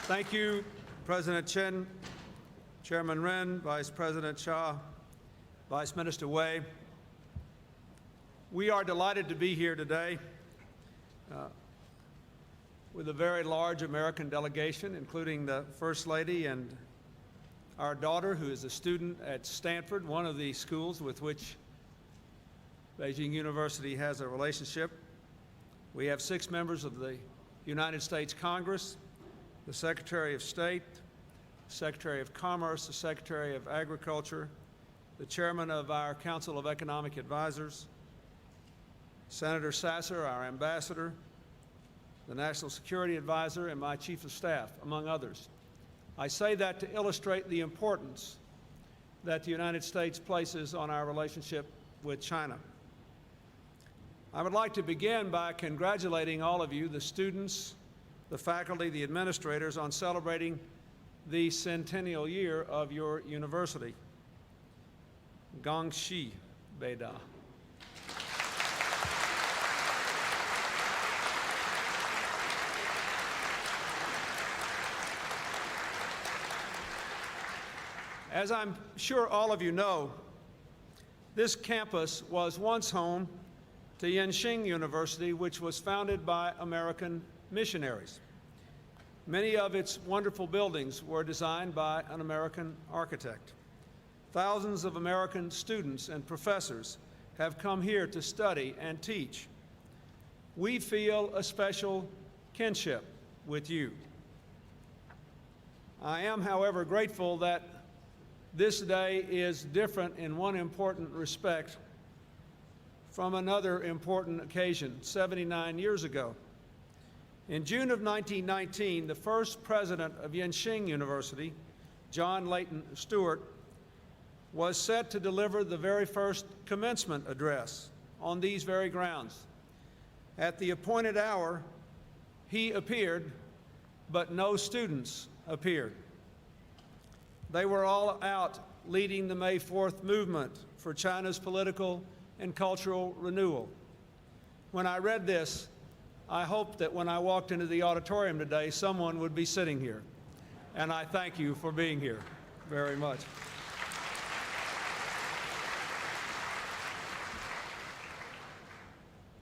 Thank you, President Chen, Chairman Ren, Vice President Shah, Vice Minister Wei. We are delighted to be here today with a very large American delegation, including the First Lady and our daughter, who is a student at Stanford, one of the schools with which Beijing University has a relationship. We have 6 members of the United States Congress, the Secretary of State, the Secretary of Commerce, the Secretary of Agriculture, the Chairman of our Council of Economic Advisors, Senator Sasser, our Ambassador, the National Security Advisor, and my Chief of Staff, among others. I say that to illustrate the importance that the United States places on our relationship with China. I would like to begin by congratulating all of you, the students, the faculty, the administrators, on celebrating the centennial year of your university. Gongxi Beida. As I'm sure all of you know, this campus was once home to Yenching University, which was founded by American missionaries. Many of its wonderful buildings were designed by an American architect. Thousands of American students and professors have come here to study and teach. We feel a special kinship with you. I am, however, grateful that this day is different in one important respect from another important occasion 79 years ago. In June of 1919, the first president of Yenching University, John Layton Stewart, was set to deliver the very first commencement address on these very grounds. At the appointed hour, he appeared, but no students appeared. They were all out leading the May 4th movement for China's political and cultural renewal. When I read this, I hoped that when I walked into the auditorium today, someone would be sitting here. And I thank you for being here very much.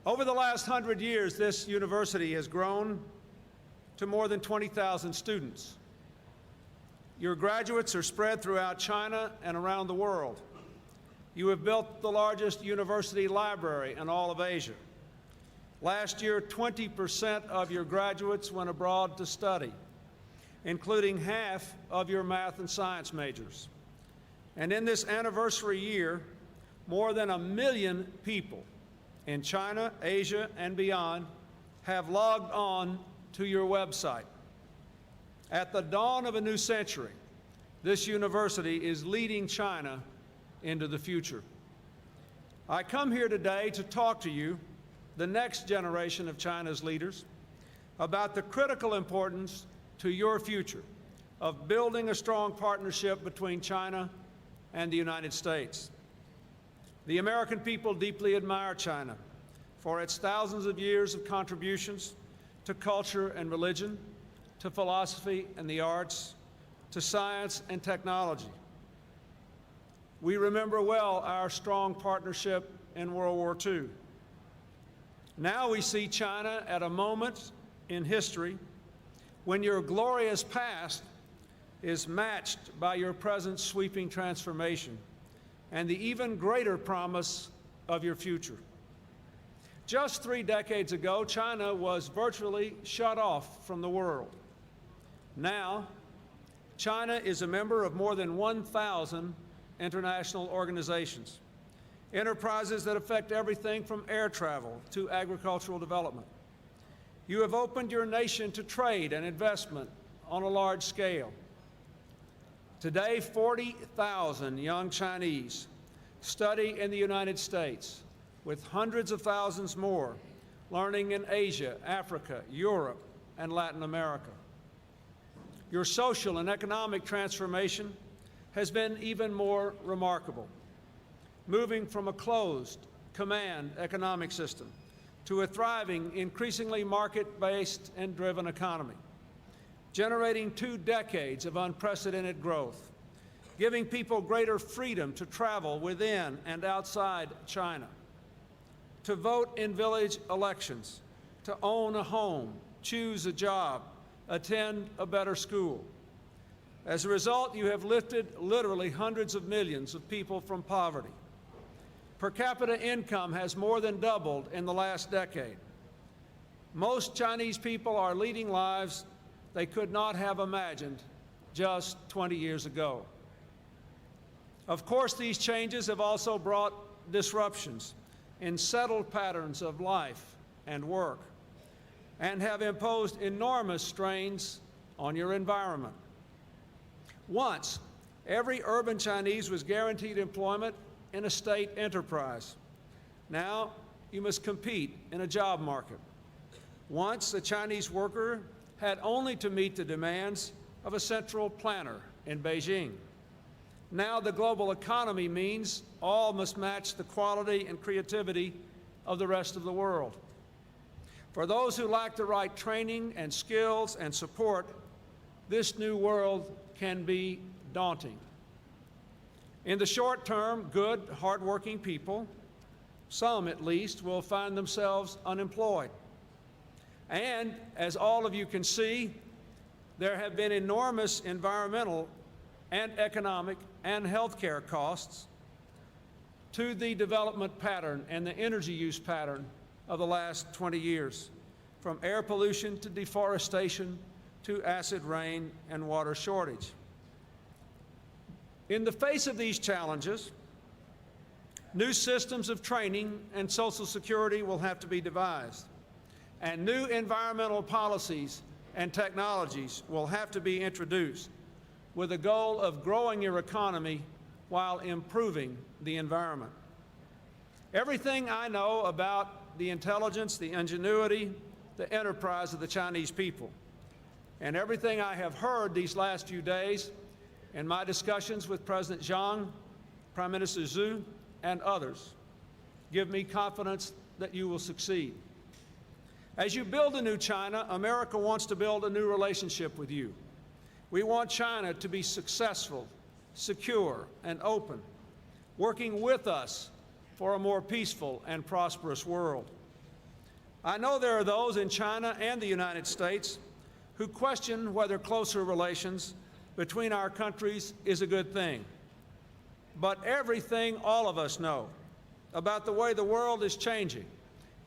Over the last 100 years, this university has grown to more than 20,000 students. Your graduates are spread throughout China and around the world. You have built the largest university library in all of Asia. Last year, 20% of your graduates went abroad to study, including half of your math and science majors. And in this anniversary year, more than 1 million people in China, Asia, and beyond have logged on to your website. At the dawn of a new century, this university is leading China into the future. I come here today to talk to you, the next generation of China's leaders, about the critical importance to your future of building a strong partnership between China and the United States. The American people deeply admire China for its thousands of years of contributions to culture and religion, to philosophy and the arts, to science and technology. We remember well our strong partnership in World War II. Now we see China at a moment in history when your glorious past is matched by your present sweeping transformation and the even greater promise of your future. Just 3 decades ago, China was virtually shut off from the world. Now, China is a member of more than 1,000 international organizations, enterprises that affect everything from air travel to agricultural development. You have opened your nation to trade and investment on a large scale. Today, 40,000 young Chinese study in the United States, with hundreds of thousands more learning in Asia, Africa, Europe, and Latin America. Your social and economic transformation has been even more remarkable, moving from a closed, command economic system to a thriving, increasingly market-based and driven economy. generating 2 decades of unprecedented growth, giving people greater freedom to travel within and outside China, to vote in village elections, to own a home, choose a job, attend a better school. As a result, you have lifted literally hundreds of millions of people from poverty. Per capita income has more than doubled in the last decade. Most Chinese people are leading lives they could not have imagined just 20 years ago. Of course, these changes have also brought disruptions in settled patterns of life and work, and have imposed enormous strains on your environment. Once, every urban Chinese was guaranteed employment in a state enterprise. Now, you must compete in a job market. Once, a Chinese worker had only to meet the demands of a central planner in Beijing. Now, the global economy means all must match the quality and creativity of the rest of the world. For those who lack the right training and skills and support, this new world can be daunting. In the short term, good, hardworking people, some at least, will find themselves unemployed. And as all of you can see, there have been enormous environmental and economic and healthcare costs to the development pattern and the energy use pattern of the last 20 years, from air pollution to deforestation to acid rain and water shortage. In the face of these challenges, new systems of training and Social Security will have to be devised, and new environmental policies and technologies will have to be introduced with the goal of growing your economy while improving the environment. Everything I know about the intelligence, the ingenuity, the enterprise of the Chinese people, and everything I have heard these last few days in my discussions with President Zhang, Prime Minister Xu, and others, give me confidence that you will succeed. As you build a new China, America wants to build a new relationship with you. We want China to be successful, secure, and open, working with us for a more peaceful and prosperous world. I know there are those in China and the United States who question whether closer relations between our countries is a good thing. But everything all of us know about the way the world is changing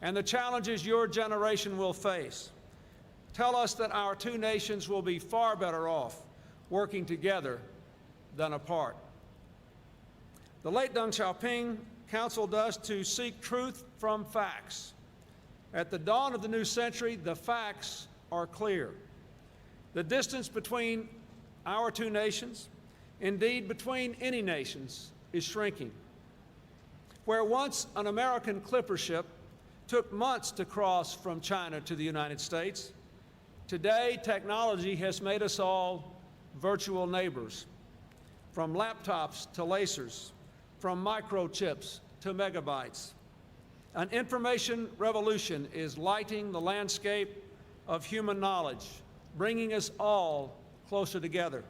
and the challenges your generation will face tell us that our two nations will be far better off working together than apart. The late Deng Xiaoping counseled us to seek truth from facts. At the dawn of the new century, the facts are clear. The distance between our two nations, indeed between any nations, is shrinking. Where once an American clipper ship took months to cross from China to the United States, today technology has made us all virtual neighbors. From laptops to lasers, from microchips to megabytes. An information revolution is lighting the landscape of human knowledge, bringing us all closer together.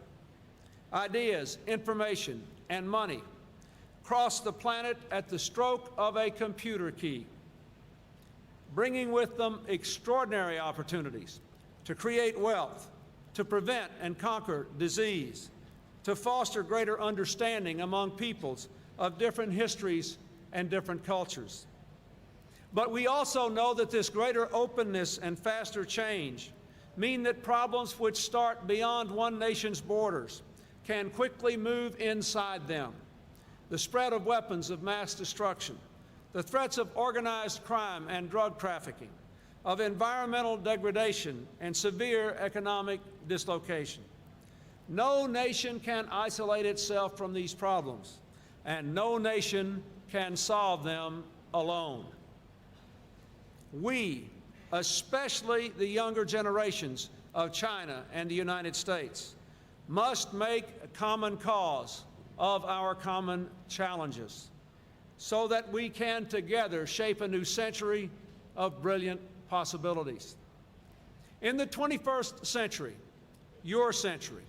Ideas, information, and money cross the planet at the stroke of a computer key, bringing with them extraordinary opportunities to create wealth, to prevent and conquer disease, to foster greater understanding among peoples of different histories and different cultures. But we also know that this greater openness and faster change mean that problems which start beyond one nation's borders can quickly move inside them. The spread of weapons of mass destruction, the threats of organized crime and drug trafficking, of environmental degradation and severe economic dislocation. No nation can isolate itself from these problems, and no nation can solve them alone. We, especially the younger generations of China and the United States, must make a common cause of our common challenges so that we can together shape a new century of brilliant possibilities. In the 21st century, your century.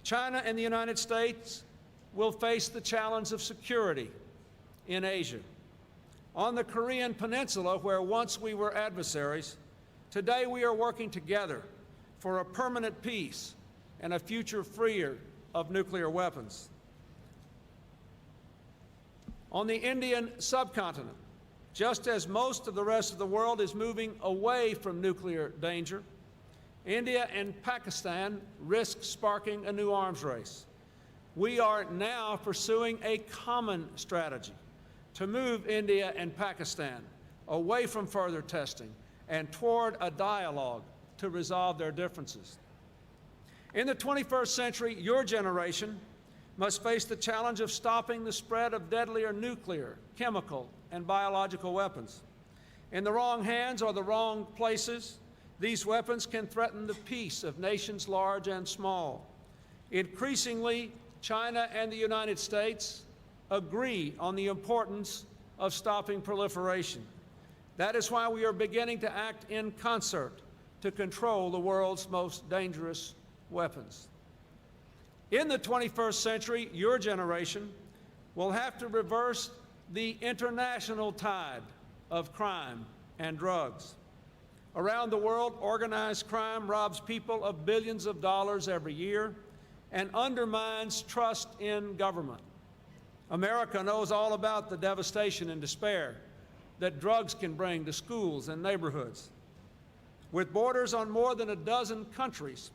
China and the United States will face the challenge of security in Asia. On the Korean Peninsula, where once we were adversaries, today we are working together for a permanent peace and a future freer of nuclear weapons. On the Indian subcontinent, just as most of the rest of the world is moving away from nuclear danger, India and Pakistan risk sparking a new arms race. We are now pursuing a common strategy to move India and Pakistan away from further testing and toward a dialogue to resolve their differences. In the 21st century, your generation must face the challenge of stopping the spread of deadlier nuclear, chemical, and biological weapons. In the wrong hands or the wrong places, these weapons can threaten the peace of nations large and small. Increasingly, China and the United States agree on the importance of stopping proliferation. That is why we are beginning to act in concert to control the world's most dangerous weapons. In the 21st century, your generation will have to reverse the international tide of crime and drugs. Around the world, organized crime robs people of billions of dollars every year and undermines trust in government. America knows all about the devastation and despair that drugs can bring to schools and neighborhoods. With borders on more than a dozen countries,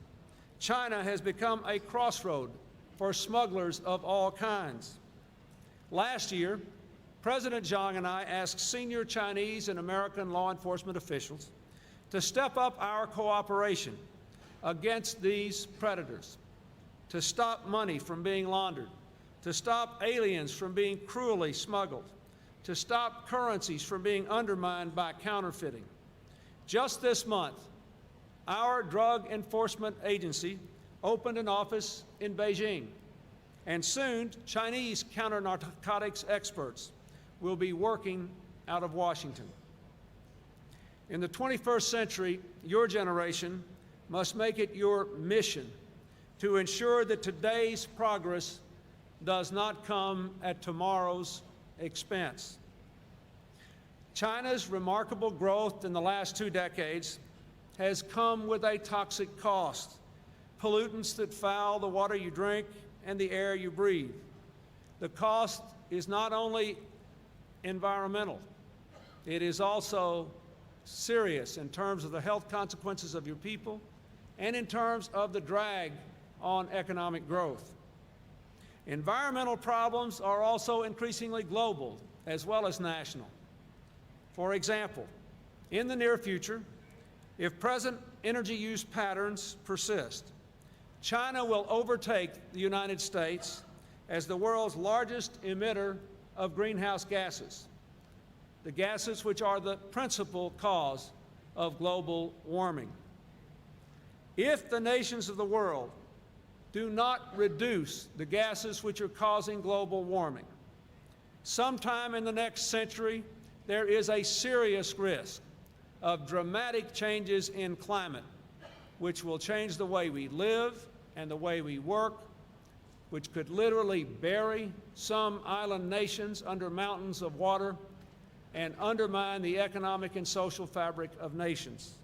China has become a crossroad for smugglers of all kinds. Last year, President Zhang and I asked senior Chinese and American law enforcement officials to step up our cooperation against these predators, to stop money from being laundered, to stop aliens from being cruelly smuggled, to stop currencies from being undermined by counterfeiting. Just this month, our Drug Enforcement Agency opened an office in Beijing, and soon Chinese counter-narcotics experts will be working out of Washington. In the 21st century, your generation must make it your mission to ensure that today's progress does not come at tomorrow's expense. China's remarkable growth in the last 2 decades has come with a toxic cost, pollutants that foul the water you drink and the air you breathe. The cost is not only environmental, it is also serious in terms of the health consequences of your people and in terms of the drag on economic growth. Environmental problems are also increasingly global as well as national. For example, in the near future, if present energy use patterns persist, China will overtake the United States as the world's largest emitter of greenhouse gases, the gases which are the principal cause of global warming. If the nations of the world do not reduce the gases which are causing global warming, sometime in the next century, there is a serious risk of dramatic changes in climate, which will change the way we live and the way we work, which could literally bury some island nations under mountains of water and undermine the economic and social fabric of nations.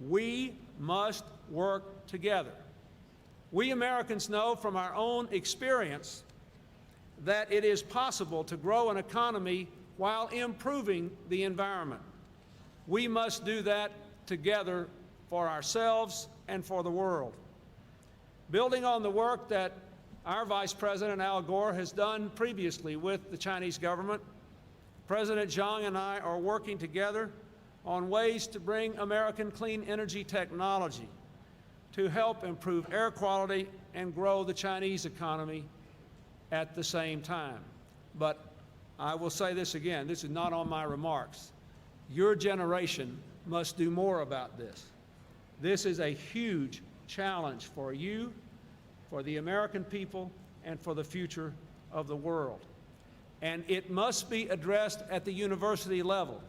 We must work together. We Americans know from our own experience that it is possible to grow an economy while improving the environment. We must do that together for ourselves and for the world. Building on the work that our Vice President Al Gore has done previously with the Chinese government, President Zhang and I are working together on ways to bring American clean energy technology to help improve air quality and grow the Chinese economy at the same time. But I will say this again, this is not on my remarks. Your generation must do more about this. This is a huge challenge for you, for the American people, and for the future of the world. And it must be addressed at the university level,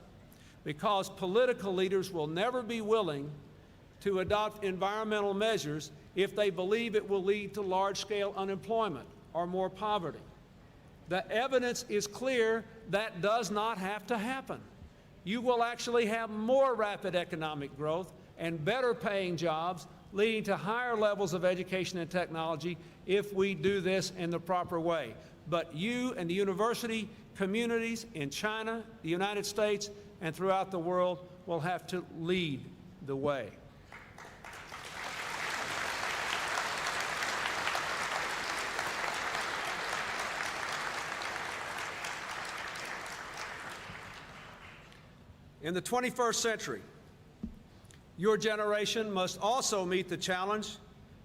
because political leaders will never be willing to adopt environmental measures if they believe it will lead to large-scale unemployment or more poverty. The evidence is clear that does not have to happen. You will actually have more rapid economic growth and better paying jobs, leading to higher levels of education and technology if we do this in the proper way. But you and the university communities in China, the United States, and throughout the world will have to lead the way. In the 21st century, your generation must also meet the challenge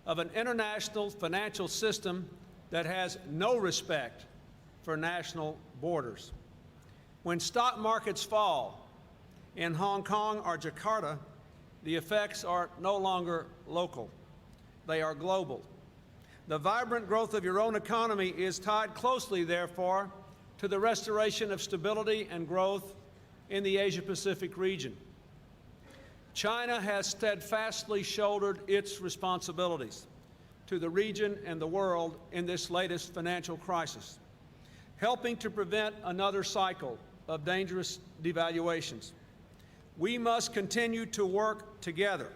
of an international financial system that has no respect for national borders. When stock markets fall in Hong Kong or Jakarta, the effects are no longer local. They are global. The vibrant growth of your own economy is tied closely, therefore, to the restoration of stability and growth in the Asia-Pacific region. China has steadfastly shouldered its responsibilities to the region and the world in this latest financial crisis, helping to prevent another cycle of dangerous devaluations. We must continue to work together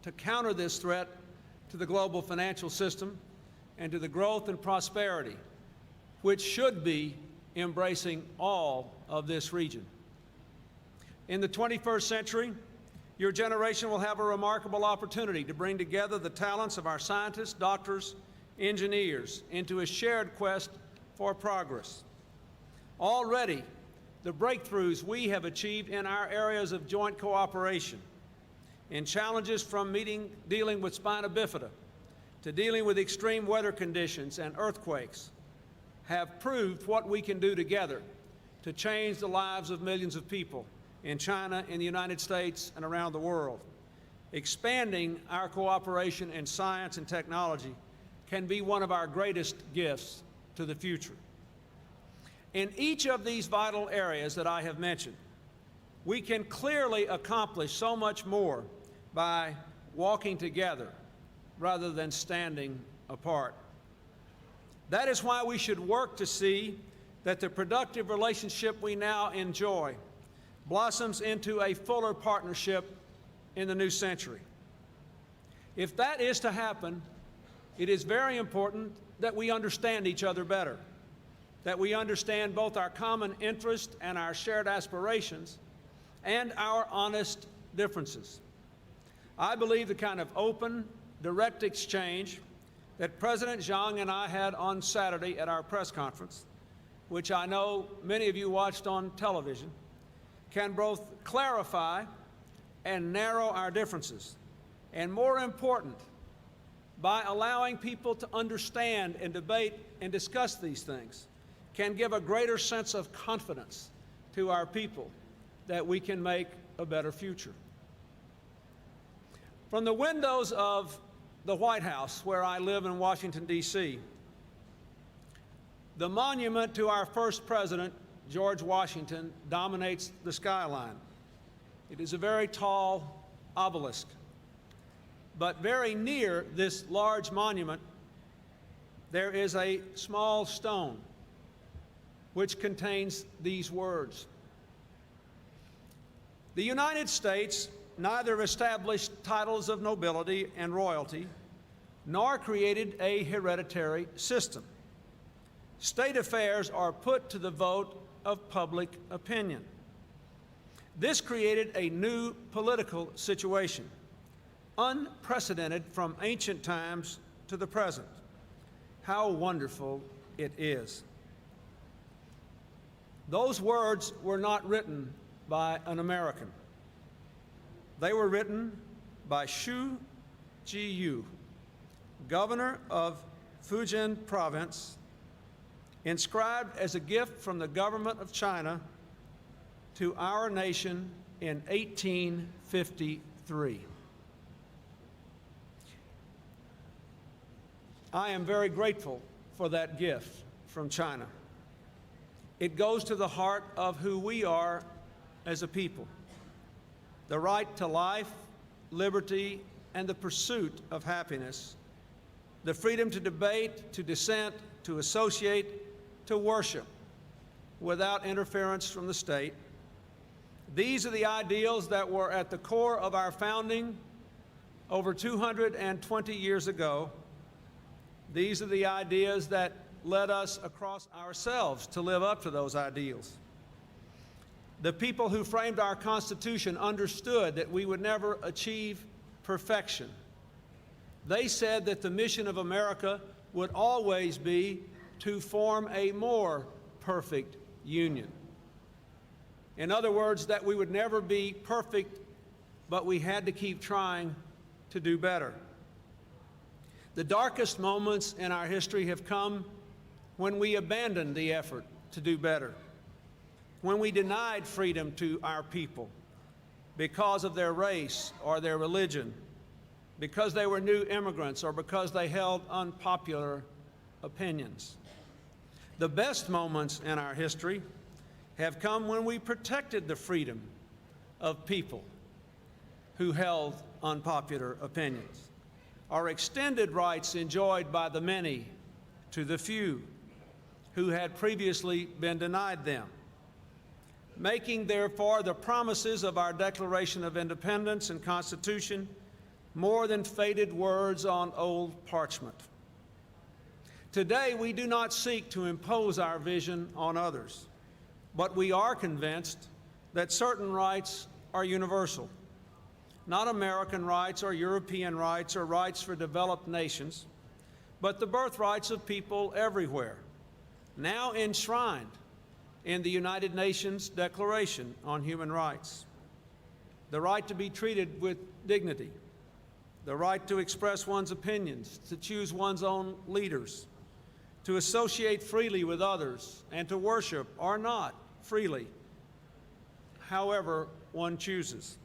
to counter this threat to the global financial system and to the growth and prosperity which should be embracing all of this region. In the 21st century, your generation will have a remarkable opportunity to bring together the talents of our scientists, doctors, engineers into a shared quest for progress. Already, the breakthroughs we have achieved in our areas of joint cooperation, in challenges from dealing with spina bifida to dealing with extreme weather conditions and earthquakes, have proved what we can do together to change the lives of millions of people in China, in the United States, and around the world. Expanding our cooperation in science and technology can be one of our greatest gifts to the future. In each of these vital areas that I have mentioned, we can clearly accomplish so much more by walking together rather than standing apart. That is why we should work to see that the productive relationship we now enjoy blossoms into a fuller partnership in the new century. If that is to happen, it is very important that we understand each other better, that we understand both our common interest and our shared aspirations and our honest differences. I believe the kind of open, direct exchange that President Zhang and I had on Saturday at our press conference, which I know many of you watched on television, can both clarify and narrow our differences, and more important, by allowing people to understand and debate and discuss these things, can give a greater sense of confidence to our people that we can make a better future. From the windows of the White House, where I live in Washington, D.C., the monument to our first president, George Washington, dominates the skyline. It is a very tall obelisk. But very near this large monument, there is a small stone which contains these words. The United States neither established titles of nobility and royalty, nor created a hereditary system. State affairs are put to the vote of public opinion. This created a new political situation, unprecedented from ancient times to the present. How wonderful it is. Those words were not written by an American. They were written by Xu Jiyu, governor of Fujian province, inscribed as a gift from the government of China to our nation in 1853. I am very grateful for that gift from China. It goes to the heart of who we are as a people. The right to life, liberty, and the pursuit of happiness, the freedom to debate, to dissent, to associate, to worship without interference from the state. These are the ideals that were at the core of our founding over 220 years ago. These are the ideas that led us across ourselves to live up to those ideals. The people who framed our Constitution understood that we would never achieve perfection. They said that the mission of America would always be to form a more perfect union. In other words, that we would never be perfect, but we had to keep trying to do better. The darkest moments in our history have come when we abandoned the effort to do better, when we denied freedom to our people because of their race or their religion, because they were new immigrants, or because they held unpopular opinions. The best moments in our history have come when we protected the freedom of people who held unpopular opinions, or extended rights enjoyed by the many to the few who had previously been denied them, making, therefore, the promises of our Declaration of Independence and Constitution more than faded words on old parchment. Today, we do not seek to impose our vision on others, but we are convinced that certain rights are universal, not American rights or European rights or rights for developed nations, but the birthrights of people everywhere, now enshrined in the United Nations Declaration on Human Rights. The right to be treated with dignity, the right to express one's opinions, to choose one's own leaders, to associate freely with others, and to worship or not freely, however one chooses.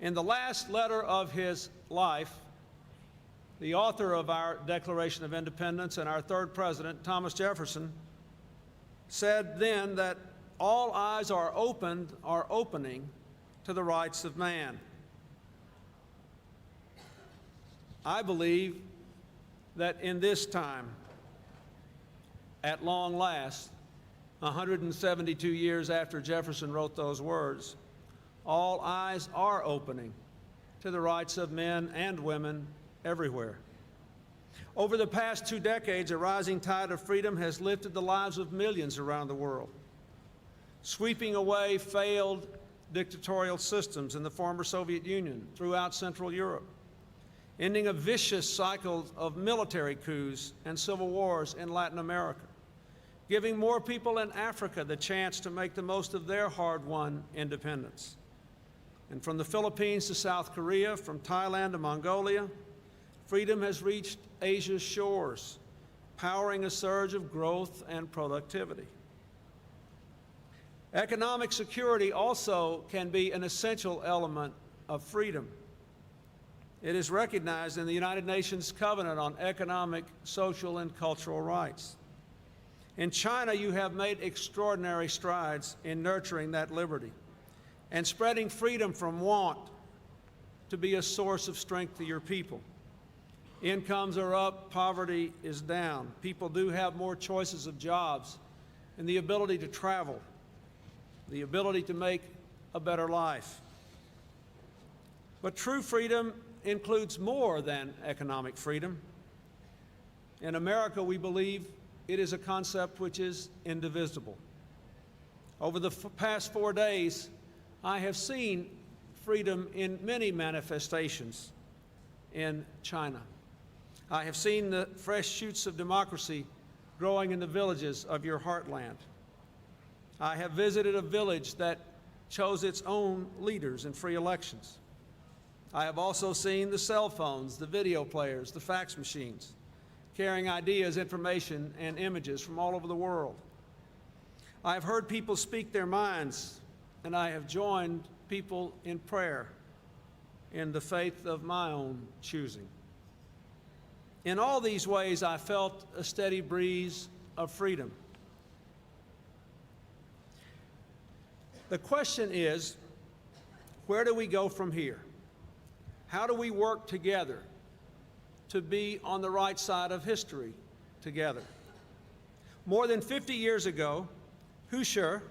In the last letter of his life, the author of our Declaration of Independence and our third president, Thomas Jefferson, said then that all eyes are opening to the rights of man. I believe that in this time, at long last, 172 years after Jefferson wrote those words, all eyes are opening to the rights of men and women everywhere. Over the past 2 decades, a rising tide of freedom has lifted the lives of millions around the world, sweeping away failed dictatorial systems in the former Soviet Union throughout Central Europe, ending a vicious cycle of military coups and civil wars in Latin America, giving more people in Africa the chance to make the most of their hard-won independence. And from the Philippines to South Korea, from Thailand to Mongolia, freedom has reached Asia's shores, powering a surge of growth and productivity. Economic security also can be an essential element of freedom. It is recognized in the United Nations Covenant on Economic, Social, and Cultural Rights. In China, you have made extraordinary strides in nurturing that liberty and spreading freedom from want to be a source of strength to your people. Incomes are up, poverty is down. People do have more choices of jobs and the ability to travel, the ability to make a better life. But true freedom includes more than economic freedom. In America, we believe it is a concept which is indivisible. Over the past 4 days, I have seen freedom in many manifestations in China. I have seen the fresh shoots of democracy growing in the villages of your heartland. I have visited a village that chose its own leaders in free elections. I have also seen the cell phones, the video players, the fax machines, carrying ideas, information, and images from all over the world. I have heard people speak their minds, and I have joined people in prayer in the faith of my own choosing. In all these ways, I felt a steady breeze of freedom. The question is, Where do we go from here? How do we work together to be on the right side of history together? More than 50 years ago, Husserl,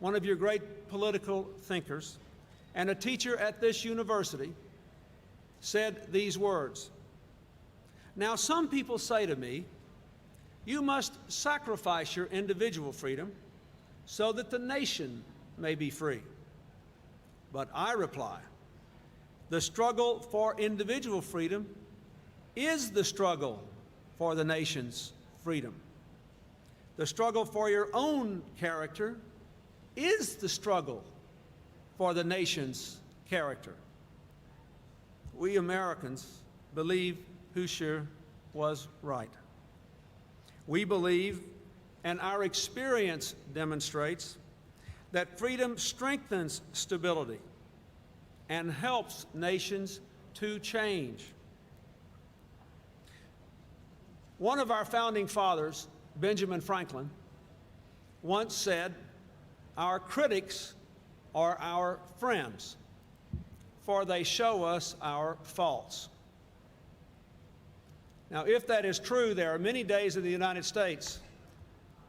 one of your great political thinkers and a teacher at this university, said these words. Now, some people say to me, you must sacrifice your individual freedom so that the nation may be free. But I reply, the struggle for individual freedom is the struggle for the nation's freedom. The struggle for your own character is the struggle for the nation's character. We Americans believe Husserl was right. We believe, and our experience demonstrates, that freedom strengthens stability and helps nations to change. One of our founding fathers, Benjamin Franklin, once said, our critics are our friends, for they show us our faults. Now, if that is true, there are many days in the United States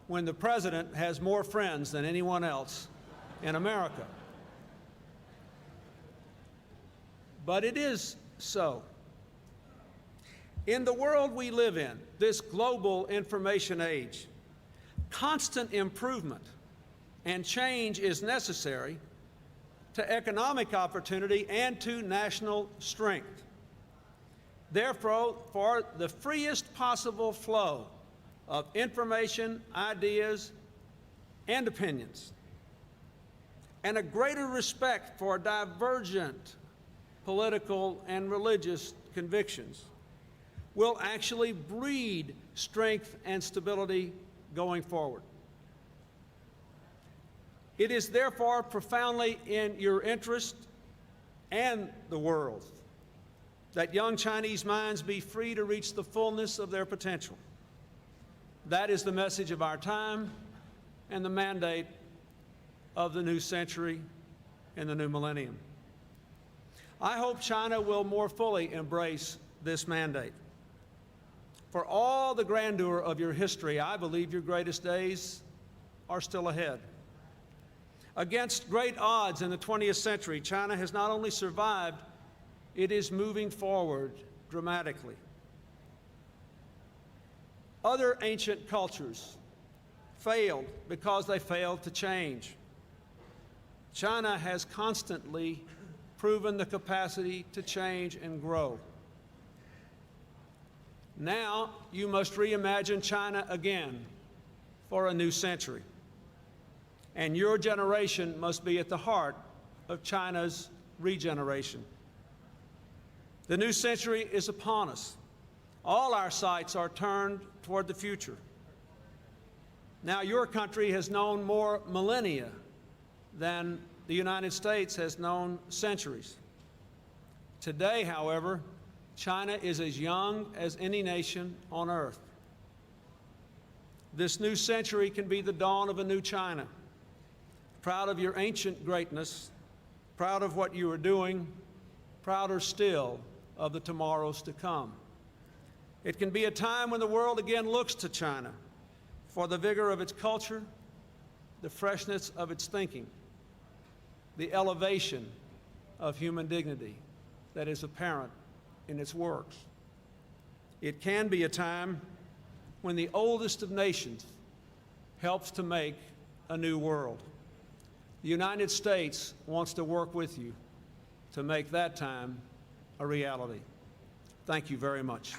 when the president has more friends than anyone else in America. But it is so. In the world we live in, this global information age, constant improvement and change is necessary to economic opportunity and to national strength. Therefore, for the freest possible flow of information, ideas, and opinions, and a greater respect for divergent political and religious convictions, will actually breed strength and stability going forward. It is therefore profoundly in your interest and the world's that young Chinese minds be free to reach the fullness of their potential. That is the message of our time and the mandate of the new century and the new millennium. I hope China will more fully embrace this mandate. For all the grandeur of your history, I believe your greatest days are still ahead. Against great odds in the 20th century, China has not only survived, it is moving forward dramatically. Other ancient cultures failed because they failed to change. China has constantly proven the capacity to change and grow. Now you must reimagine China again for a new century. And your generation must be at the heart of China's regeneration. The new century is upon us. All our sights are turned toward the future. Now your country has known more millennia than the United States has known centuries. Today, however, China is as young as any nation on earth. This new century can be the dawn of a new China. Proud of your ancient greatness, proud of what you are doing, prouder still of the tomorrows to come. It can be a time when the world again looks to China for the vigor of its culture, the freshness of its thinking, the elevation of human dignity that is apparent in its works. It can be a time when the oldest of nations helps to make a new world. The United States wants to work with you to make that time a reality. Thank you very much.